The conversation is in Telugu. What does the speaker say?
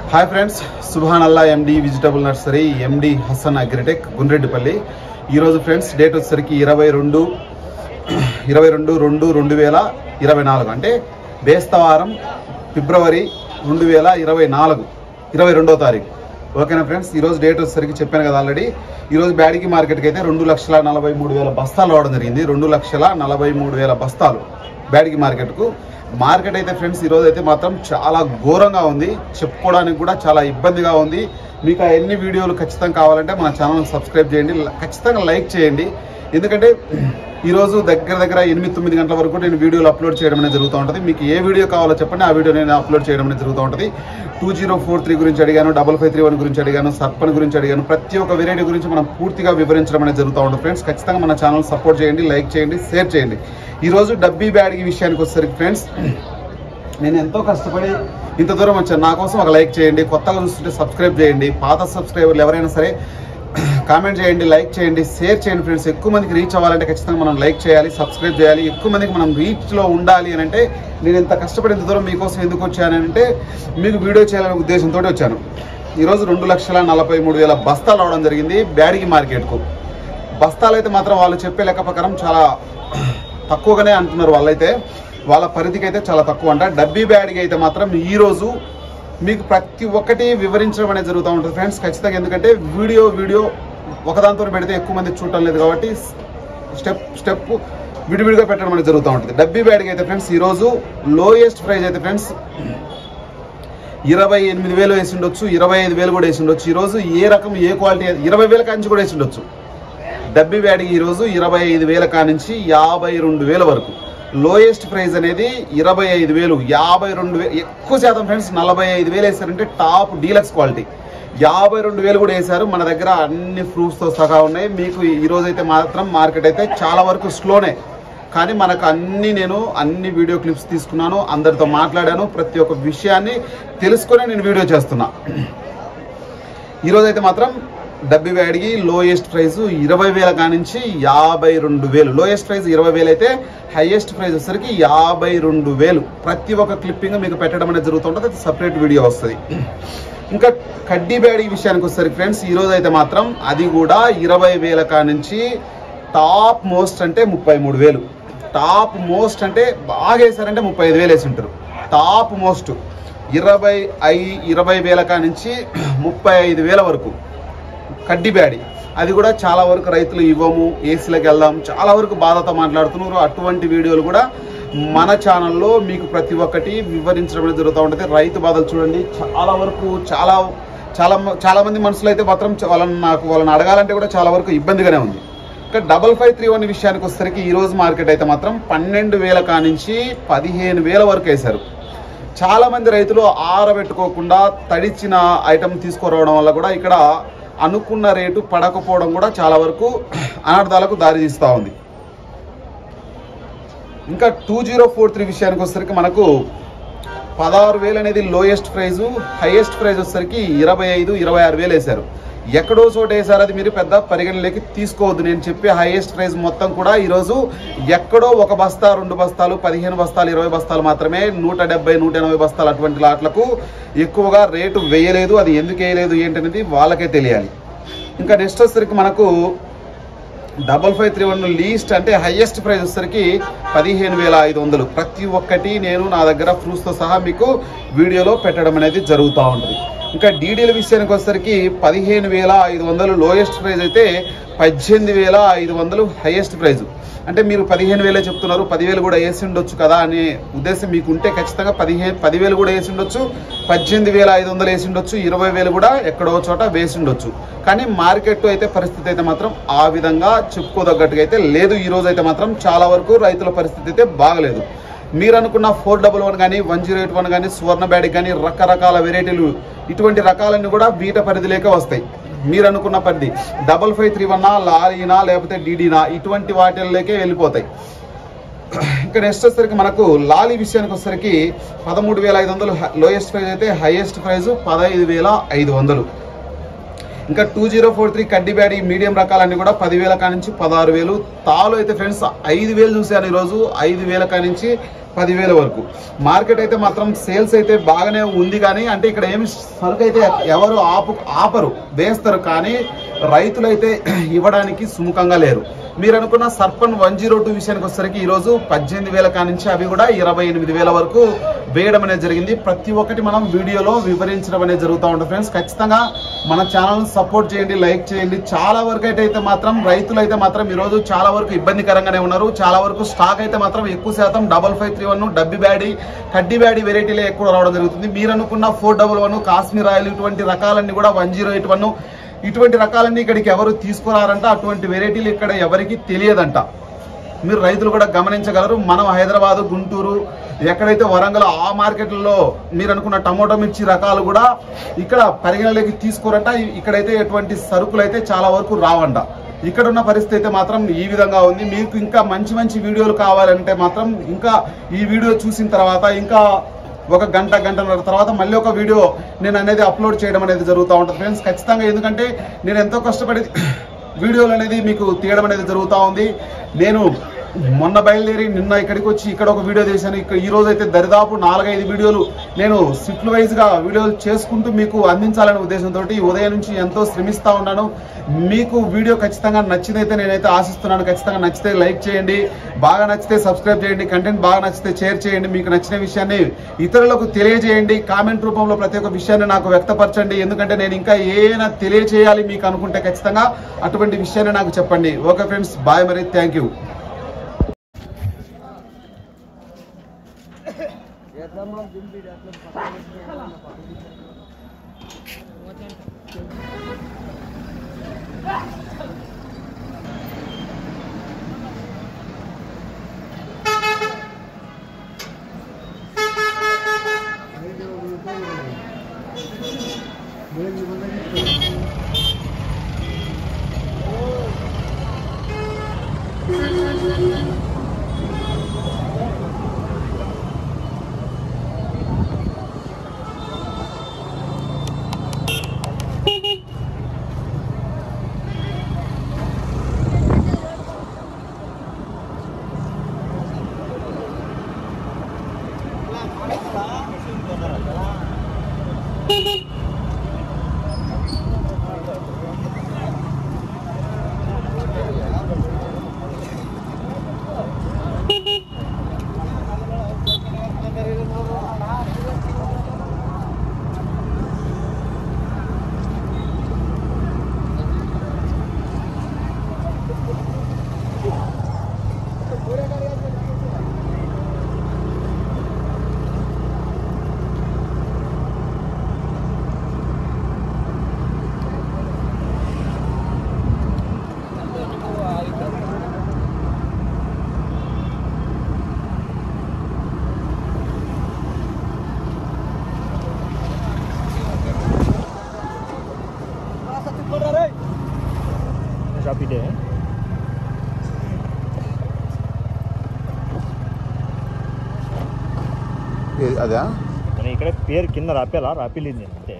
Hi friends, Subhanalla MD vegetable nursery, MD Hasan agritech, Gundreddipalli. ఈరోజు ఫ్రెండ్స్ డేట్ వచ్చేసరికి 22/2/2024 అంటే బేస్తవారం ఫిబ్రవరి 2024 22వ తారీఖు. ఓకేనా ఫ్రెండ్స్, ఈరోజు డేట్ వచ్చేసరికి చెప్పాను కదా ఆల్రెడీ. ఈరోజు బ్యాడిగి మార్కెట్కి అయితే 2,43,000 బస్తాలు రావడం జరిగింది. 2,43,000 బస్తాలు బ్యాడిగి మార్కెట్కు. మార్కెట్ అయితే ఫ్రెండ్స్ ఈరోజు అయితే మాత్రం చాలా ఘోరంగా ఉంది, చెప్పుకోవడానికి కూడా చాలా ఇబ్బందిగా ఉంది. మీకు ఎన్ని వీడియోలు ఖచ్చితంగా కావాలంటే మన ఛానల్ సబ్స్క్రైబ్ చేయండి, ఖచ్చితంగా లైక్ చేయండి. ఎందుకంటే ఈరోజు దగ్గర 8-9 గంటల వరకు నేను వీడియోలు అప్లోడ్ చేయడం అనేది జరుగుతూ ఉంటుంది. మీకు ఏ వీడియో కావాలో చెప్పండి, ఆ వీడియో నేను అప్లోడ్ చేయడం అనేది జరుగుతూ ఉంటుంది. 2043 గురించి అడిగాను, 5531 గురించి అడిగాను, సర్పన్ గురించి అడిగాను. ప్రతి ఒక్క వెరైటీ గురించి మనం పూర్తిగా వివరించడం అనేది జరుగుతూ ఉంటుంది. ఫ్రెండ్స్ ఖచ్చితంగా మన ఛానల్ సపోర్ట్ చేయండి, లైక్ చేయండి, షేర్ చేయండి. ఈరోజు డబ్బీ బ్యాడ్గి విషయానికి వచ్చేసరికి ఫ్రెండ్స్, నేను ఎంతో కష్టపడి ఇంత దూరం వచ్చాను. నా కోసం ఒక లైక్ చేయండి, కొత్తగా చూస్తుంటే సబ్స్క్రైబ్ చేయండి. పాత సబ్స్క్రైబర్లు ఎవరైనా సరే కామెంట్ చేయండి, లైక్ చేయండి, షేర్ చేయండి. ఫ్రెండ్స్ ఎక్కువ మందికి రీచ్ అవ్వాలంటే ఖచ్చితంగా మనం లైక్ చేయాలి, సబ్స్క్రైబ్ చేయాలి. ఎక్కువ మందికి మనం రీచ్లో ఉండాలి అని అంటే నేను ఇంత కష్టపడి ఇంత దూరం మీకోసం ఎందుకు వచ్చానంటే మీకు వీడియో చేయాలనే ఉద్దేశంతో వచ్చాను. ఈరోజు 2,43,000 బస్తాలు రావడం జరిగింది బ్యాడిగి మార్కెట్కు. బస్తాలు అయితే మాత్రం వాళ్ళు చెప్పే లెక్క ప్రకారం చాలా తక్కువగానే అంటున్నారు. వాళ్ళైతే వాళ్ళ పరిధికి అయితే చాలా తక్కువ అంట. డబ్బీ బ్యాడిగి అయితే మాత్రం ఈరోజు మీకు ప్రతి ఒక్కటి వివరించడం అనేది జరుగుతూ ఉంటుంది ఫ్రెండ్స్ ఖచ్చితంగా. ఎందుకంటే వీడియో ఒకదాంతో పెడితే ఎక్కువ మంది చూడటం లేదు కాబట్టి స్టెప్ విడివిడిగా పెట్టడం అనేది జరుగుతూ ఉంటుంది. డబ్బీ బ్యాడ్కి అయితే ఫ్రెండ్స్ ఈరోజు లోయెస్ట్ ప్రైస్ అయితే ఫ్రెండ్స్ 28,000 వేసి ఉండొచ్చు, 25,000 కూడా వేసి ఉండొచ్చు. ఈరోజు ఏ రకం ఏ క్వాలిటీ 20,000 కానించి కూడా వేసి ఉండొచ్చు. డబ్బీ బ్యాడ్కి ఈరోజు 25,000 కానించి 52,000 వరకు. లోయెస్ట్ ప్రైస్ అనేది 25,000, 52,000. ఎక్కువ శాతం ఫ్రెండ్స్ 45,000 వేసారంటే టాప్ డీలక్స్ క్వాలిటీ. 52,000 కూడా వేశారు. మన దగ్గర అన్ని ప్రూఫ్స్తో సహా ఉన్నాయి. మీకు ఈరోజు అయితే మాత్రం మార్కెట్ అయితే చాలా వరకు స్లోనే, కానీ మనకు అన్ని వీడియో క్లిప్స్ తీసుకున్నాను, అందరితో మాట్లాడాను, ప్రతి ఒక్క విషయాన్ని తెలుసుకొని నేను వీడియో చేస్తున్నా. ఈరోజు అయితే మాత్రం డబ్బీ బ్యాడ్కి లోయెస్ట్ ప్రైస్ 20,000 కానించి 52,000. లోయెస్ట్ ప్రైస్ 20,000 అయితే హైయెస్ట్ ప్రైస్ వచ్చేసరికి 52,000. ప్రతి ఒక్క క్లిప్పింగ్ మీకు పెట్టడం అనేది జరుగుతుంటుంది, అది సపరేట్ వీడియో వస్తుంది. ఇంకా కడ్డీ బ్యాడ్గి విషయానికి వచ్చేసరికి ఫ్రెండ్స్ ఈరోజు అయితే మాత్రం అది కూడా 20,000 కానించి టాప్ మోస్ట్ అంటే 33,000. టాప్ మోస్ట్ అంటే బాగా వేసారంటే 35,000 వేసి ఉంటారు. టాప్ మోస్ట్ 20,000 కానించి 35,000 వరకు కడ్డీ బ్యాడి. అది కూడా చాలా వరకు రైతులు ఇవ్వము, ఏసీలకు వెళ్దాం, చాలా వరకు బాధతో మాట్లాడుతున్నారు. అటువంటి వీడియోలు కూడా మన ఛానల్లో మీకు ప్రతి ఒక్కటి వివరించడం జరుగుతూ ఉంటుంది. రైతు బాధలు చూడండి, చాలా వరకు చాలా మంది మనుషులు అయితే మాత్రం వాళ్ళని అడగాలంటే కూడా చాలా వరకు ఇబ్బందిగానే ఉంది. ఇంకా 5531 విషయానికి వచ్చేసరికి ఈరోజు మార్కెట్ అయితే మాత్రం 12,000 కానించి 15,000 వరకు వేశారు. చాలామంది రైతులు ఆరబెట్టుకోకుండా తడిచిన ఐటమ్ తీసుకురావడం వల్ల కూడా ఇక్కడ అనుకున్న రేటు పడకపోవడం కూడా చాలా వరకు అనర్థాలకు దారితీస్తూ ఉంది. ఇంకా 2043 విషయానికి వచ్చేసరికి మనకు 16,000 అనేది లోయెస్ట్ ప్రైజు, హైయెస్ట్ ప్రైజ్ వచ్చేసరికి 25,000-26,000 వేశారు. ఎక్కడో చోట వేసారు, అది మీరు పెద్ద పరిగణలోకి తీసుకోవద్దు. నేను చెప్పే హైయెస్ట్ ప్రైజ్ మొత్తం కూడా ఈరోజు ఎక్కడో 1 బస్తా 2 బస్తాలు 15 బస్తాలు 20 బస్తాలు మాత్రమే, 170-180 బస్తాలు అటువంటి లాట్లకు ఎక్కువగా రేటు వేయలేదు. అది ఎందుకు వేయలేదు ఏంటనేది వాళ్ళకే తెలియాలి. ఇంకా నెక్స్ట్ వచ్చేసరికి మనకు 5531 లీస్ట్ అంటే హైయెస్ట్ ప్రైస్ వచ్చేసరికి 15,500. ప్రతి ఒక్కటి నేను నా దగ్గర ప్రూఫ్స్తో సహా మీకు వీడియోలో పెట్టడం అనేది జరుగుతూ ఉంటుంది. ఇంకా డీడీల విషయానికి వచ్చేసరికి 15,500 లోయెస్ట్ ప్రైజ్ అయితే 18,500 హైయెస్ట్ ప్రైజ్. అంటే మీరు 15,000 చెప్తున్నారు, 10,000 కూడా వేసి ఉండొచ్చు కదా అనే ఉద్దేశం మీకు ఉంటే ఖచ్చితంగా 10,000 కూడా వేసి ఉండొచ్చు, 18,500 వేసి ఉండొచ్చు, 20,000 కూడా ఎక్కడో చోట వేసి ఉండొచ్చు. కానీ మార్కెట్ అయితే పరిస్థితి అయితే మాత్రం ఆ విధంగా చెప్పుకోదగ్గట్టుగా అయితే లేదు. ఈరోజు అయితే మాత్రం చాలా వరకు రైతుల పరిస్థితి అయితే బాగలేదు. మీరు అనుకున్న 411 కానీ 1081 కానీ సువర్ణ బ్యాడ్కి కానీ రకరకాల వెరైటీలు, ఇటువంటి రకాలన్నీ కూడా వీట పరిధిలోకే వస్తాయి. మీరు అనుకున్న పరిధి 5531 లారీనా లేకపోతే డీడీనా ఇటువంటి వాటిల్లోకే వెళ్ళిపోతాయి. ఇంకా నెక్స్ట్ వచ్చేసరికి మనకు లారీ విషయానికి వచ్చేసరికి 13,500 లోయెస్ట్ ప్రైజ్ అయితే హైయెస్ట్ ప్రైజ్ 15,500. ఇంకా 2043 కడ్డీ బ్యాడీ మీడియం రకాలన్నీ కూడా 10,000 కానించి 16,000. తాలు అయితే ఫ్రెండ్స్ 5,000 చూశాను ఈరోజు. 5,000 కానించి 10,000 వరకు. మార్కెట్ అయితే మాత్రం సేల్స్ అయితే బాగానే ఉంది, కానీ అంటే ఇక్కడ ఏమి సరుకు అయితే ఎవరు ఆపరు, వేస్తారు, కానీ రైతులైతే ఇవ్వడానికి సుముఖంగా లేరు. మీరు అనుకున్న సర్పన్ 102 విషయానికి వచ్చేసరికి ఈరోజు 18,000 కానించి అవి కూడా 28,000 వరకు వేయడం అనేది జరిగింది. ప్రతి ఒక్కటి మనం వీడియోలో వివరించడం అనేది జరుగుతూ ఉంటుంది ఫ్రెండ్స్. ఖచ్చితంగా మన ఛానల్ సపోర్ట్ చేయండి, లైక్ చేయండి. చాలా వరకు అయితే మాత్రం రైతులు అయితే మాత్రం ఈరోజు చాలా వరకు ఇబ్బందికరంగానే ఉన్నారు. చాలా వరకు స్టాక్ అయితే మాత్రం ఎక్కువ శాతం 5531 డబ్బి బ్యాడీ, కడ్డీ బ్యాడీ వెరైటీలే ఎక్కువ రావడం జరుగుతుంది. మీరు అనుకున్న 411 కాశ్మీర్ ఆయిల్ ఇటువంటి రకాలన్నీ కూడా 1081 ఇటువంటి రకాలన్నీ ఇక్కడికి ఎవరు తీసుకురారంట. అటువంటి వెరైటీలు ఇక్కడ ఎవరికి తెలియదంట. మీరు రైతులు కూడా గమనించగలరు. మనం హైదరాబాదు, గుంటూరు, ఎక్కడైతే వరంగల్ ఆ మార్కెట్లలో మీరు అనుకున్న టమోటా మిర్చి రకాలు కూడా ఇక్కడ పరిగణలోకి తీసుకోరంట. ఇక్కడైతే ఎటువంటి సరుకులు అయితే చాలా వరకు రావంట. ఇక్కడ ఉన్న పరిస్థితి అయితే మాత్రం ఈ విధంగా ఉంది. మీకు ఇంకా మంచి మంచి వీడియోలు కావాలంటే మాత్రం ఇంకా ఈ వీడియో చూసిన తర్వాత ఇంకా ఒక గంటన్నర తర్వాత మళ్ళీ ఒక వీడియో నేను అనేది అప్లోడ్ చేయడం అనేది జరుగుతూ ఉంటుంది ఫ్రెండ్స్. ఖచ్చితంగా, ఎందుకంటే నేను ఎంతో కష్టపడి వీడియోలు అనేది మీకు తీయడం అనేది జరుగుతూ ఉంది. నేను మొన్న బయలుదేరి నిన్న ఇక్కడికి వచ్చి ఇక్కడ ఒక వీడియో చేశాను. ఈ రోజు అయితే దరిదాపు 4-5 వీడియోలు నేను షిఫ్ట్ వైజ్గా వీడియోలు చేసుకుంటూ మీకు అందించాలనే ఉద్దేశంతో ఉదయం నుంచి ఎంతో శ్రమిస్తూ ఉన్నాను. మీకు వీడియో ఖచ్చితంగా నచ్చినైతే నేనైతే ఆశిస్తున్నాను. ఖచ్చితంగా నచ్చితే లైక్ చేయండి, బాగా నచ్చితే సబ్స్క్రైబ్ చేయండి, కంటెంట్ బాగా నచ్చితే షేర్ చేయండి, మీకు నచ్చిన విషయాన్ని ఇతరులకు తెలియజేయండి. కామెంట్ రూపంలో ప్రతి ఒక్క విషయాన్ని నాకు వ్యక్తపరచండి. ఎందుకంటే నేను ఇంకా ఏమైనా తెలియజేయాలి మీకు అనుకుంటే ఖచ్చితంగా అటువంటి విషయాన్ని నాకు చెప్పండి. ఓకే ఫ్రెండ్స్, బాయ్, మరి థ్యాంక్ యూ. అదే ఇక్కడ పేరు కింద రాపేలా రాపిలింది అంతే.